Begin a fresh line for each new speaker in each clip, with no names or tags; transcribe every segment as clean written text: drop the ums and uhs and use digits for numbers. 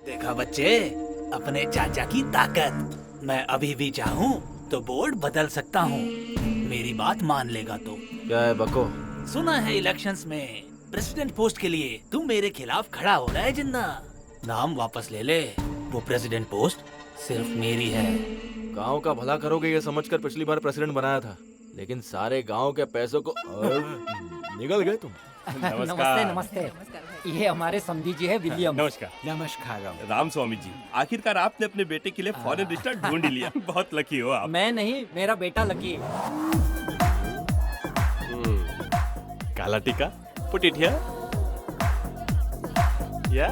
देखा बच्चे, अपने चाचा की ताकत। मैं अभी भी चाहूँ तो बोर्ड बदल सकता हूँ। मेरी बात मान लेगा तो।
क्या है बको?
सुना है इलेक्शंस में प्रेसिडेंट पोस्ट के लिए तू मेरे खिलाफ खड़ा हो रहा है जिन्ना। नाम वापस ले ले, वो प्रेसिडेंट पोस्ट सिर्फ मेरी है।
गांव का भला करोगे ये समझकर पिछली बार प्रेसिडेंट बनाया था, लेकिन सारे गांव के पैसों को निकल गए तुम।
नमस्ते नमस्ते। ये हमारे समधी जी है विलियम।
नमस्कार।
नमस्कार
राम स्वामी जी, आखिरकार आपने अपने बेटे के लिए फॉरेन रिश्ता ढूंढ ही लिया। बहुत लकी हो आप।
मैं नहीं, मेरा बेटा लकी है।
काला टीका, पुट इट हियर। या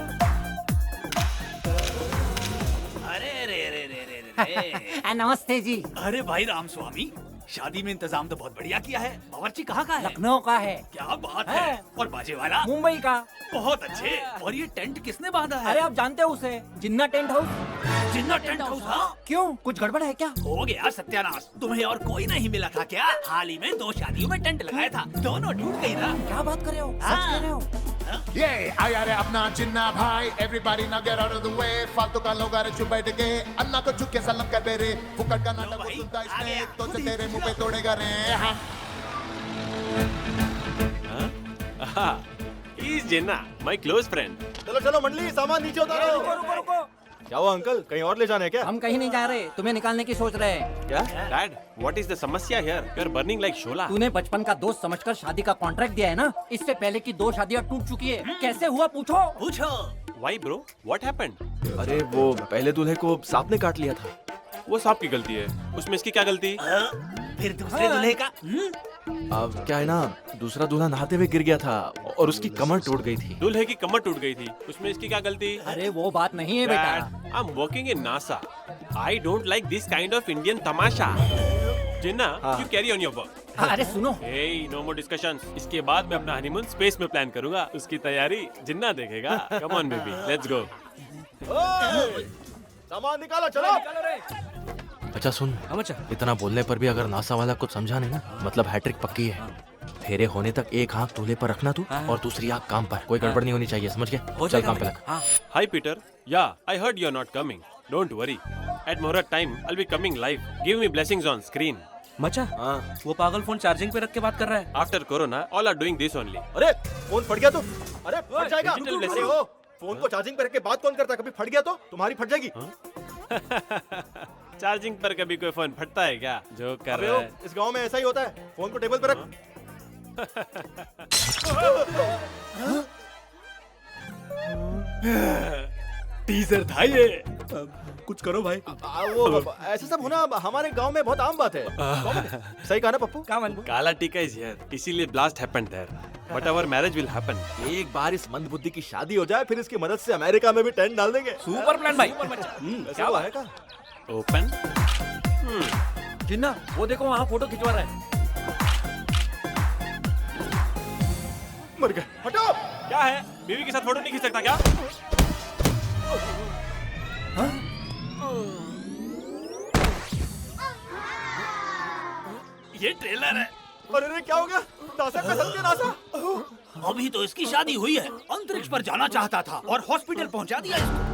अरे रे रे रे रे रे।
नमस्ते जी।
अरे भाई राम स्वामी, शादी में इंतजाम तो बहुत बढ़िया किया है। बावर्ची कहाँ का है?
लखनऊ का है।
क्या बात है। और बाजे वाला?
मुंबई का।
बहुत अच्छे। और ये टेंट किसने बांधा है?
अरे आप जानते हो उसे, जिन्ना टेंट हाउस।
जिन्ना टेंट हाउस? हाँ।
क्यों, कुछ गड़बड़ है क्या?
हो गया सत्यानाश। तुम्हें और कोई नहीं मिला था क्या? हाल ही में 2 शादियों में टेंट लगाया था, दोनों टूट गई ना।
क्या बात कर रहे हो? सच कह रहे हो?
ये आया रे अपना जिन्ना भाई, everybody now get out of the way. फालतू का लोग आ रहे चुप बैठ के, अन्ना को चुप के सलाम कर दे रे। फुकट का नाटक
भाई,
सुनता
आ
इसने
गया।
तो से तेरे मुंह पे तोड़ेगा रे।
He's Jinnah, my close friend.
चलो चलो मंडली, सामान नीचे उतारो।
रुको रुको रुको।
क्या हुआ अंकल, कहीं और ले जाने क्या?
हम कहीं नहीं जा रहे, तुम्हें निकालने की सोच रहे हैं।
क्या?
Dad, what is the samasya here? You're burning like shola.
तूने बचपन का दोस्त समझकर शादी का कॉन्ट्रैक्ट दिया है ना, इससे पहले की 2 शादियां टूट चुकी है। कैसे हुआ पूछो।
पूछो।
Why bro? What happened?
अरे वो पहले दूल्हे को सांप ने काट लिया था।
वो सांप की गलती है, उसमें इसकी क्या गलती?
फिर दूसरे दूल्हे का?
अब क्या है ना, दूसरा दूल्हा नहाते हुए गिर गया था और उसकी कमर टूट गई थी।
दूल्हे की कमर टूट गई थी, उसमें इसकी क्या गलती?
अरे वो बात नहीं है बेटा।
Dad, I'm working in NASA. I don't like this kind of Indian tamasha. Jinnah, you carry on your work.
अरे सुनो,
Hey, no more discussions. इसके बाद मैं अपना हनीमून स्पेस में प्लान करूंगा, उसकी तैयारी जिन्ना देखेगा। Come on baby, let's go.
सामान निकालो, चलो। अच्छा सुन, इतना बोलने पर भी अगर नासा वाला कुछ समझा नहीं ना, मतलब हैट्रिक पक्की है। फेरे होने तक एक आंख दूल्हे पर रखना तू, और दूसरी आंख काम पर। कोई गड़बड़ नहीं होनी चाहिए, समझ गया? चल काम पे लग।
Hi Peter. Yeah, I heard you're not coming. Don't worry. At Muhurat time, I'll be coming live. Give me blessings on screen.
मचा,
हाँ।
वो पागल फोन चार्जिंग पे रख के बात कर रहा है।
After Corona, all are doing this only.
अरे फोन फट गया तो? अरे फट जाएगा।
digital
अरे
blessing.
ओ, फोन को चार्जिंग पे रख के बात कौन करता है? कभी फट गया तो तुम्हारी फट जाएगी।
चार्जिंग पर कभी कोई फोन फटता है क्या? जो कर
अबे
रहा
ओ,
है।
इस गांव में ऐसा ही होता है। फोन को टेबल पे रख।
टीजर था ये।
कुछ करो भाई।
वो ऐसा सब होना हमारे गांव में बहुत आम बात है। सही कहा ना पप्पू?
क्या मन?
काला टीका is here. इसीलिए blast happened there. But our marriage will happen.
एक बार इस मंदबुद्धि की शादी हो जाए, फिर इसकी मदद से अमेरिका में भी टेंट डाल देंगे।
सुपर प्लान भाई।
क्या हुआ है का?
Open.
जिन्ना वो देखो वहाँ फोटो खिंचवा रहा है।
मर गए। हटो।
क्या है? बीवी के साथ फोटो नहीं खींच सकता क्या?
ये ट्रेलर है।
अरे रे क्या हो गया? नासा कसम के नासा।
अभी तो इसकी शादी हुई है, अंतरिक्ष पर जाना चाहता था और हॉस्पिटल पहुंचा दिया इसको।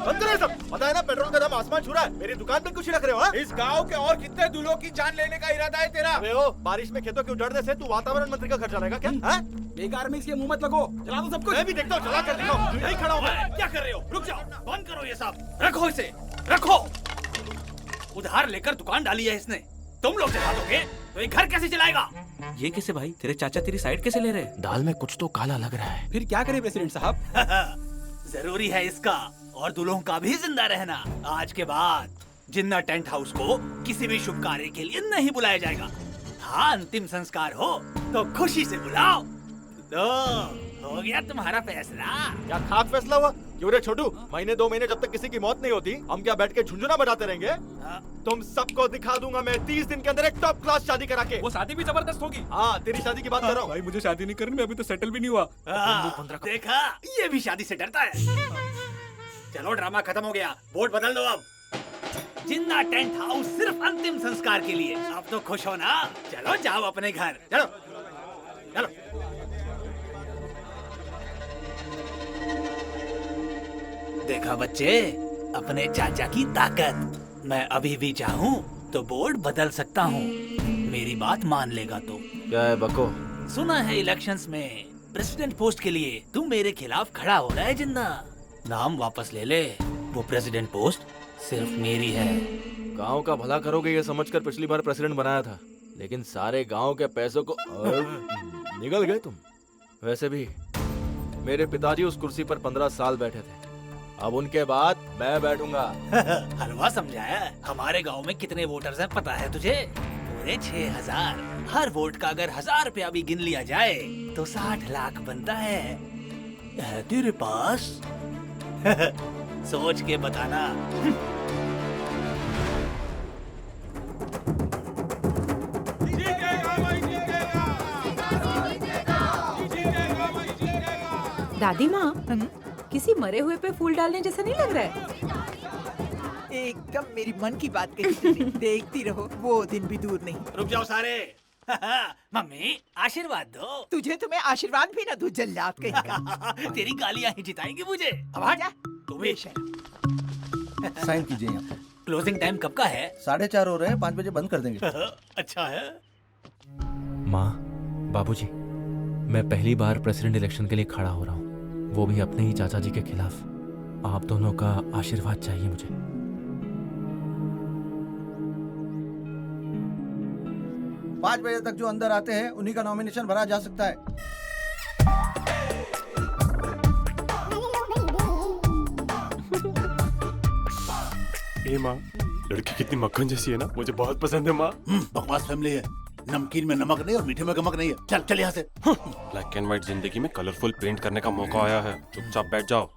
बंद करो ये सब। पता है ना पेट्रोल का दाम आसमान छू रहा है। मेरी दुकान पे कुछ रख रहे हो? हाँ?
इस गांव के और कितने दूल्हों की जान लेने का इरादा है तेरा?
अबे ओ, बारिश में खेतों के उजड़ने से तू वातावरण मंत्री का खर्चा लेगा क्या? हाँ?
बेकार में इसके मुंह मत लगो, चला दो सब कुछ।
मैं भी देखता हूँ, चला कर दिखाओ। यहीं खड़ा हूँ मैं।
क्या कर रहे हो? रुक जाओ, बंद करो ये सब। रखो इसे, रखो। उधार लेकर दुकान डाली है इसने। तुम लोग चला दोगे तो ये घर कैसे चलाएगा?
ये कैसे भाई? तेरे चाचा तेरी साइड कैसे ले रहे हैं?
दाल में कुछ तो काला लग रहा है।
फिर क्या करे प्रेसिडेंट साहब?
जरूरी है इसका और दूल्हों का भी जिंदा रहना। आज के बाद जिन्ना टेंट हाउस को किसी भी शुभ कार्य के लिए नहीं बुलाया जाएगा। हाँ, अंतिम संस्कार हो तो खुशी से बुलाओ। तो हो गया तुम्हारा फैसला।
क्या खाक फैसला हुआ? क्यों रे छोटू, महीने 2 महीने जब तक किसी की मौत नहीं होती, हम क्या बैठ के झुंझुना बजाते रहेंगे? तुम सबको दिखा दूंगा मैं 30 दिन के अंदर एक टॉप क्लास शादी करा के।
वो शादी भी जबरदस्त होगी।
हाँ, तेरी शादी की बात कर रहा हूँ।
भाई मुझे शादी नहीं करनी, मैं अभी तो सेटल भी नहीं हुआ।
देखा, ये भी शादी से डरता है। चलो ड्रामा खत्म हो गया, बोर्ड बदल दो अब। जिन्ना टेंट हाउस सिर्फ अंतिम संस्कार के लिए। अब तो खुश हो ना? चलो जाओ अपने घर, चलो चलो। देखा बच्चे, अपने चाचा की ताकत। मैं अभी भी चाहूँ तो बोर्ड बदल सकता हूँ, मेरी बात मान लेगा तो।
क्या है बको?
सुना है इलेक्शंस में प्रेसिडेंट पोस्ट के लिए तू मेरे खिलाफ खड़ा हो रहा है जिन्ना। नाम वापस ले ले, वो प्रेसिडेंट पोस्ट सिर्फ मेरी है।
गांव का भला करोगे ये समझकर पिछली बार प्रेसिडेंट बनाया था, लेकिन सारे गांव के पैसों को निगल गए तुम। वैसे भी मेरे पिताजी उस कुर्सी पर 15 साल बैठे थे, अब उनके बाद मैं बैठूंगा।
हलवा समझाया। हमारे गांव में कितने वोटर्स हैं पता है तुझे? पूरे 6000। हर वोट का अगर 1000 रुपया भी गिन लिया जाए तो 60 लाख बनता है तेरे पास? सोच के बताना।
दादी माँ, किसी मरे हुए पे फूल डालने जैसा नहीं लग रहा है?
एकदम मेरी मन की बात कही तुमने। देखती रहो, वो दिन भी दूर नहीं।
रुक जाओ सारे। मम्मी आशीर्वाद दो।
तुझे तो मैं आशीर्वाद भी ना दूं, जल्लाद कहीं का।
तेरी गालियां ही जिताएंगी मुझे। अब हट। तू भी।
साइन कीजिए यहाँ पर।
क्लोजिंग टाइम कब का है?
4:30 हो रहे हैं, 5 बजे बंद कर देंगे।
अच्छा है।
माँ, बाबूजी, मैं पहली बार प्रेसिडेंट इलेक्शन के लिए खड़ा हो रहा हूँ, वो भी अपने ही चाचा जी के खिलाफ। आप दोनों का आशीर्वाद चाहिए मुझे।
5 बजे तक जो अंदर आते हैं उन्हीं का नॉमिनेशन भरा जा सकता है।
ए माँ, लड़की कितनी मक्खन जैसी है ना, मुझे बहुत पसंद है माँ।
बकवास फैमिली है, नमकीन में नमक नहीं और मीठे में गमक नहीं है। चल चल यहाँ से।
ब्लैक एंड व्हाइट जिंदगी में कलरफुल पेंट करने का मौका आया है, चुपचाप बैठ जाओ।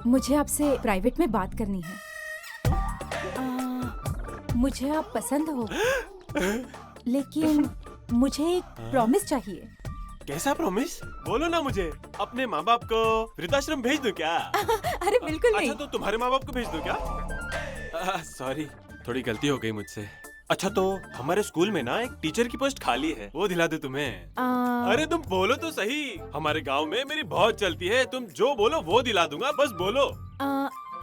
मुझे आपसे प्राइवेट में बात करनी है। मुझे आप पसंद हो, लेकिन मुझे एक प्रॉमिस चाहिए।
कैसा प्रॉमिस? बोलो ना मुझे। अपने माँ बाप को वृद्धाश्रम भेज दूं क्या?
अरे बिल्कुल नहीं।
अच्छा तो तुम्हारे माँ बाप को भेज दूं क्या? सॉरी, थोड़ी गलती हो गई मुझसे। अच्छा तो हमारे स्कूल में ना एक टीचर की पोस्ट खाली है, वो दिला दे तुम्हें। अरे तुम बोलो तो सही। हमारे गांव में मेरी बहुत चलती है, तुम जो बोलो वो दिला दूंगा, बस बोलो।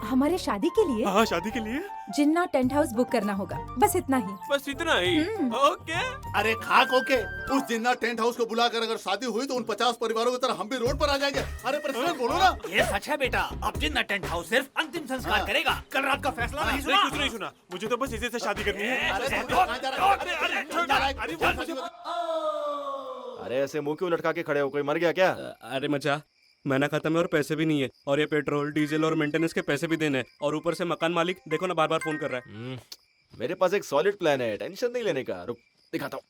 हमारे शादी के लिए?
हाँ, शादी के लिए
जिन्ना टेंट हाउस बुक करना होगा, बस इतना ही।
बस इतना ही? ओके।
अरे खाक ओके। उस जिन्ना टेंट हाउस को बुलाकर अगर शादी हुई तो उन 50 परिवारों की तरह हम भी रोड पर आ जाएंगे। अरे प्रेसिडेंट बोलो ना।
ये सच है बेटा। अब जिन्ना टेंट हाउस सिर्फ अंतिम संस्कार करेगा, कल रात का फैसला नहीं सुना?
कुछ नहीं सुना, मुझे तो बस इसी से शादी करनी है।
अरे ऐसे मुंह क्यों लटका के खड़े हो, कोई मर गया क्या?
अरे मचा, महीना खत्म है और पैसे भी नहीं है, और ये पेट्रोल डीजल और मेंटेनेंस के पैसे भी देने हैं, और ऊपर से मकान मालिक देखो ना बार बार फोन कर रहा है।
मेरे पास एक सॉलिड प्लान है, टेंशन नहीं लेने का। रुक दिखाता हूँ।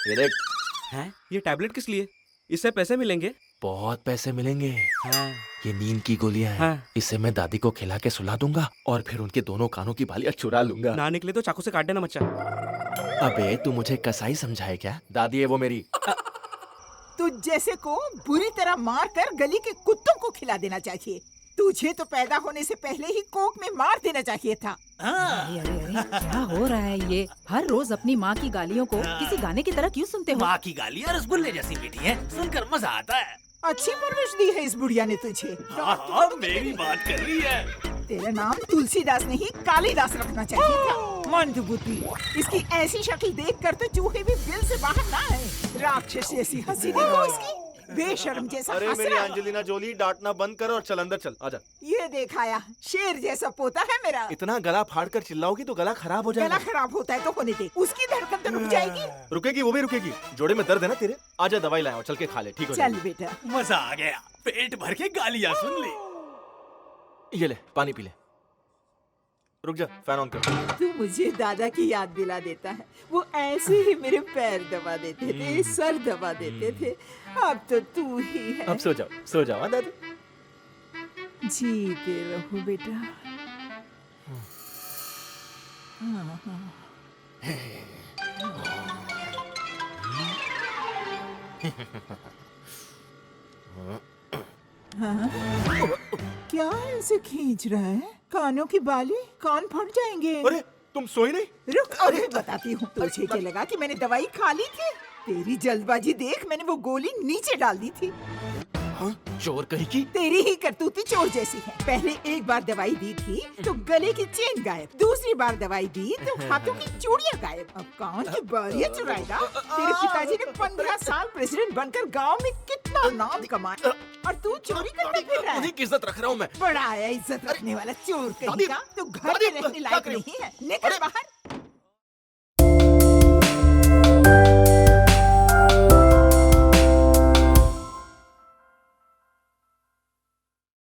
ये देख।
हैं? ये टैबलेट किस लिए? इससे पैसे मिलेंगे?
बहुत पैसे मिलेंगे।
हाँ।
ये नींद की गोलियां हैं।
हाँ।
इससे मैं दादी को खिला के सुला दूंगा और फिर उनके दोनों कानों की बालियां चुरा लूंगा।
ना निकले तो चाकू से काट देना मचा।
अबे तू मुझे कसाई समझाए क्या? दादी है वो मेरी।
तुझ जैसे को बुरी तरह मार कर गली के कुत्तों को खिला देना चाहिए। तुझे तो पैदा होने से पहले ही कोक में मार देना चाहिए था।
अरे अरे अरे, क्या हो रहा है ये? हर रोज अपनी माँ की गालियों को किसी गाने की तरह क्यों सुनते हो?
माँ की गालियाँ रसगुल्ले जैसी मीठी हैं, सुनकर मजा आता है।
अच्छी परवरिश दी है इस बुढ़िया ने तुझे।
हाँ, मेरी बात कर रही है।
तेरा नाम तुलसीदास नहीं कालीदास रखना चाहिए था। मंदबुद्धि। इसकी ऐसी शक्ल देखकर तो चूहे भी बिल से बाहर ना आए। राक्षस जैसी हंसी देखो इसकी, बेशर्म जैसा
अरे
हंस
मेरी
रहा।
एंजेलिना जोली, डांटना बंद कर और चल अंदर चल। आजा।
ये देखाया, शेर जैसा पोता है मेरा।
इतना गला फाड़ कर चिल्लाओगी तो गला खराब हो जाएगा।
गला खराब होता है तो होने दे, उसकी धड़कन तो रुक जाएगी।
रुकेगी, वो भी रुकेगी। जोड़े में दर्द है ना तेरे? आजा दवाई लाया और चल के खा ले, ठीक हो
चल
जाएगी।
बेटा।
मजा आ गया, पेट भर के गालियाँ सुन ली।
ये ले पानी पी ले। रुक जा, फैन ऑन कर।
तू मुझे दादा की याद दिला देता है। वो ऐसे ही मेरे पैर दबा देते थे, सर दबा देते थे। अब तो तू ही है।
अब सो जाओ हाँ दादी।
जीते रहो बेटा। क्या ऐसे खींच रहा है? कानों की बाली, कान फट जाएंगे।
अरे तुम सोई नहीं?
रुक अभी बताती हूँ। तुझे क्या लगा कि मैंने दवाई खा ली थी? तेरी जल्दबाजी देख, मैंने वो गोली नीचे डाल दी थी।
चोर कहीं की।
तेरी ही करतूती चोर जैसी है। पहले एक बार दवाई दी थी तो गले की चेन गायब, दूसरी बार दवाई दी तो हाथों की चूड़ियां गायब। अब कौन की बारियां चुराएगा? तेरे पिताजी ने 15 साल प्रेसिडेंट बनकर गांव में कितना नाम कमाया और तू चोरी करने फिर रहा है।
उन्हीं की इज्जत रख रहा हूँ मैं।
बड़ा आया इज्जत रखने वाला चोर कहीं का। तू घर में रहने लायक नहीं है, निकल बाहर।